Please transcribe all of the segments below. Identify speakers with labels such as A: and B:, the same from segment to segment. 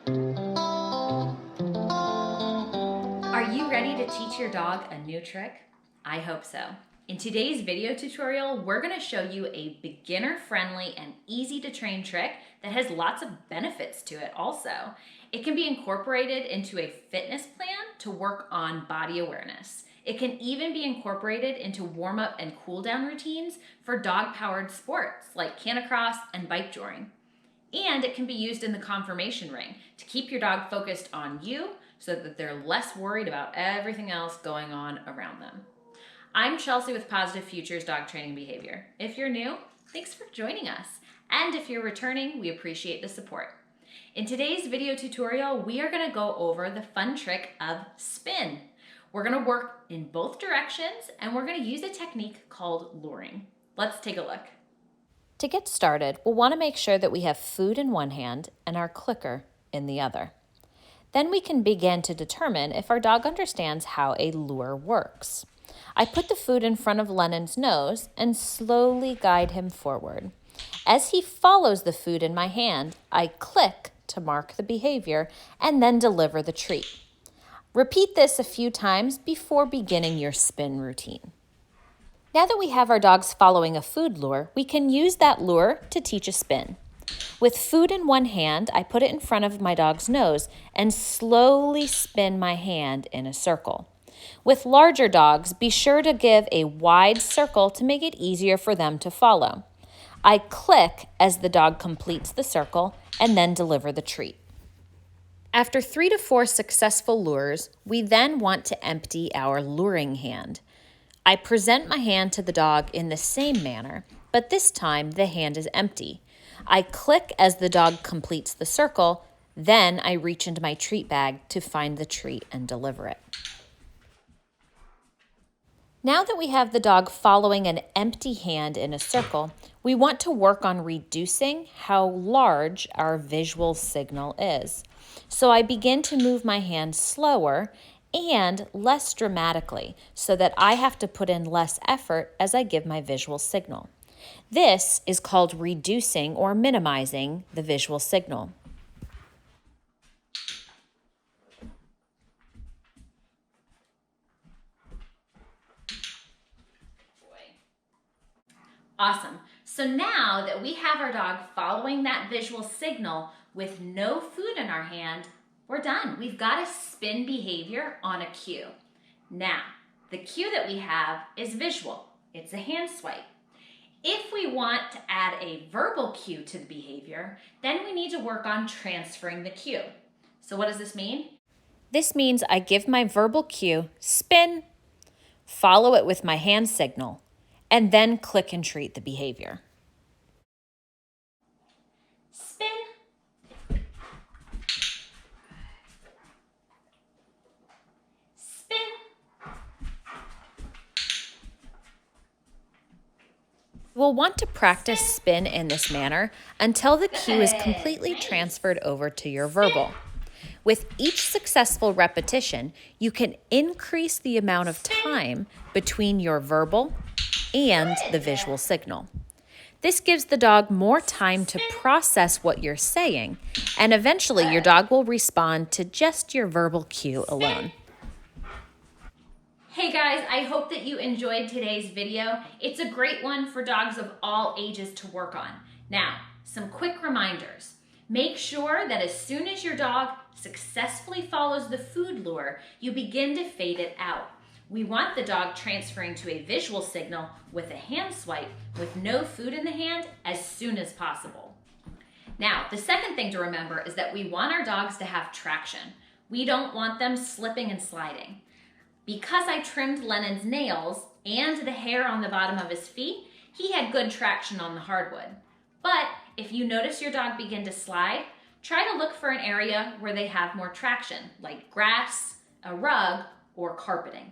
A: Are you ready to teach your dog a new trick? I hope so. In today's video tutorial, we're going to show you a beginner-friendly and easy-to-train trick that has lots of benefits to it also. It can be incorporated into a fitness plan to work on body awareness. It can even be incorporated into warm-up and cool-down routines for dog-powered sports like canicross and bike joring. And it can be used in the conformation ring to keep your dog focused on you so that they're less worried about everything else going on around them. I'm Chelsea with Positive Futures Dog Training Behavior. If you're new, thanks for joining us. And if you're returning, we appreciate the support. In today's video tutorial, we are going to go over the fun trick of spin. We're going to work in both directions and we're going to use a technique called luring. Let's take a look.
B: To get started, we'll want to make sure that we have food in one hand and our clicker in the other. Then we can begin to determine if our dog understands how a lure works. I put the food in front of Lennon's nose and slowly guide him forward. As he follows the food in my hand, I click to mark the behavior and then deliver the treat. Repeat this a few times before beginning your spin routine. Now that we have our dogs following a food lure, we can use that lure to teach a spin. With food in one hand, I put it in front of my dog's nose and slowly spin my hand in a circle. With larger dogs, be sure to give a wide circle to make it easier for them to follow. I click as the dog completes the circle and then deliver the treat. After 3 to 4 successful lures, we then want to empty our luring hand. I present my hand to the dog in the same manner, but this time the hand is empty. I click as the dog completes the circle, then I reach into my treat bag to find the treat and deliver it. Now that we have the dog following an empty hand in a circle, we want to work on reducing how large our visual signal is. So I begin to move my hand slower and less dramatically so that I have to put in less effort as I give my visual signal. This is called reducing or minimizing the visual signal.
A: Awesome. So now that we have our dog following that visual signal with no food in our hand, we're done. We've got a spin behavior on a cue. Now, the cue that we have is visual. It's a hand swipe. If we want to add a verbal cue to the behavior, then we need to work on transferring the cue. So what does this mean?
B: This means I give my verbal cue, spin, follow it with my hand signal, and then click and treat the behavior.
A: Spin. Spin.
B: We'll want to practice spin in this manner until the cue is completely transferred over to your verbal. With each successful repetition, you can increase the amount of time between your verbal and the visual signal. This gives the dog more time to process what you're saying, and eventually your dog will respond to just your verbal cue alone.
A: Hey guys, I hope that you enjoyed today's video. It's a great one for dogs of all ages to work on. Now, some quick reminders. Make sure that as soon as your dog successfully follows the food lure, you begin to fade it out. We want the dog transferring to a visual signal with a hand swipe with no food in the hand as soon as possible. Now, the second thing to remember is that we want our dogs to have traction. We don't want them slipping and sliding. Because I trimmed Lennon's nails and the hair on the bottom of his feet, he had good traction on the hardwood. But if you notice your dog begin to slide, try to look for an area where they have more traction, like grass, a rug, or carpeting.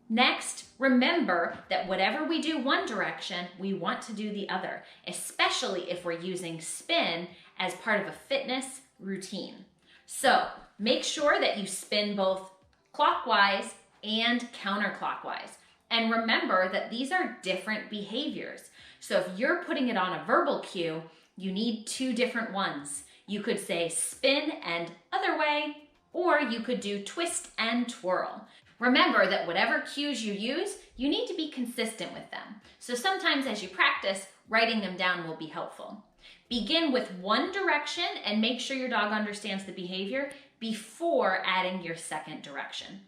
A: Next, remember that whatever we do one direction, we want to do the other, especially if we're using spin as part of a fitness routine. So make sure that you spin both clockwise and counterclockwise. And remember that these are different behaviors. So if you're putting it on a verbal cue, you need 2 different ones. You could say spin and other way, or you could do twist and twirl. Remember that whatever cues you use, you need to be consistent with them. So sometimes as you practice, writing them down will be helpful. Begin with one direction and make sure your dog understands the behavior before adding your second direction.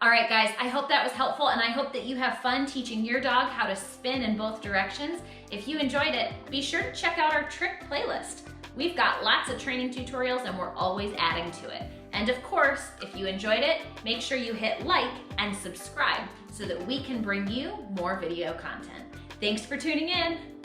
A: All right, guys, I hope that was helpful, and I hope that you have fun teaching your dog how to spin in both directions. If you enjoyed it, be sure to check out our trick playlist. We've got lots of training tutorials and we're always adding to it. And of course, if you enjoyed it, make sure you hit like and subscribe so that we can bring you more video content. Thanks for tuning in.